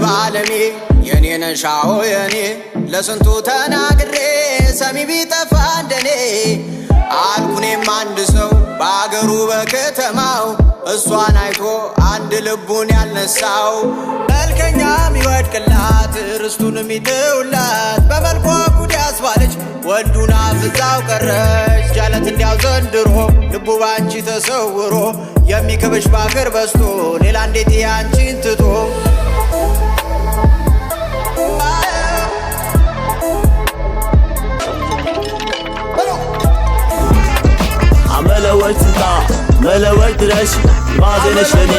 ባለሜ የኔ ነሻው የኔ ለስንቱ ተናግሬ ሰሚ ቢጠፋ እንደኔ አልኩኔም አንድ ሰው በአገሩ በከተማው እሷን አይቶ አንድ ልቡን ያልነሳው መልከኛ ሚወድቅላት ርስቱን ሚተውላት በመልኳ ጉድ ያስባለች ወንዱን አፍዛው ቀረች ጃለት እንዲያው ዘንድሮ ልቡ ባንቺ ተሰውሮ የሚክብሽ ባገር በስቶ ሌላ እንዴት ያንቺን ትቶ አመለወትታ መለወትረሽ ማዘነሽ ለኔ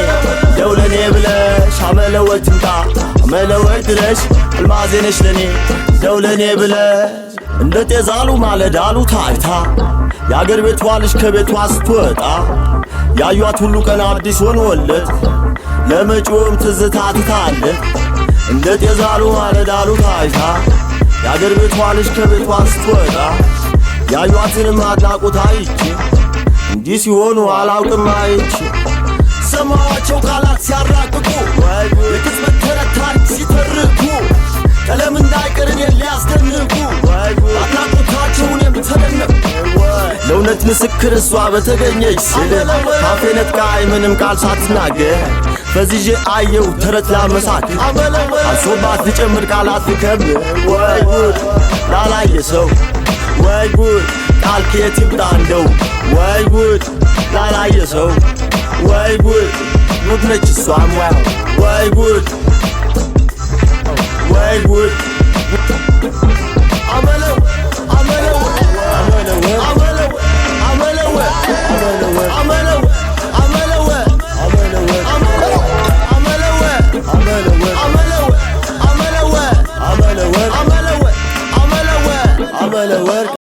ደውለኔ ብለሽ አመለወትታ አመለወትረሽ ማዘነሽ ለኔ ደውለኔ ብለሽ እንደ ጤዛሉ ማለዳሉ ታይታ ያገር ቤቷ ልጅ ከቤቷ ስትወጣ ያዩት ሁሉ ቀን አዲስ ሆኖለት ለመጪውም ትዝታ ትታለት እንደ ጤዛሉ ማለዳሉ ታይታ ያገር ቤቷ ልጅ ከቤቷ ስትወጣ ያዩትንም አድናቆት አይቼ እንዲህ ሲሆኑ አላውቅም አይቼ ሰማዋቸው ቃላት ሲያራቅቁ የቅጽበት ተረት ታሪክ ሲተርኩ ቀለም እንዳይቀርን ሊያስደንቁ አድናቆታቸውን የምተደነቅ ለእውነት ምስክር እሷ በተገኘች ስል ካፌ ነጥቃይ ምንም ቃል ሳትናገር ፈዝዤ አየው ተረት ላመሳክር አልሶባት ልጨምር ቃላት ልከምር ወይ ጉድ ላላየ ሰው ወይ ጉድ ቃል ከየት ይምጣ እንደው ወይ ጉድ ላላየ ሰው ወይ ጉድ ጉድ ነች እሷም ወይ ጉድ ወይ ጉድ አመለው አመለው አመለው አመለው አመለው አመለው አመለው አመለው አመለው አመለው አመለው አመለው አመለው አመለው አመለው አመለው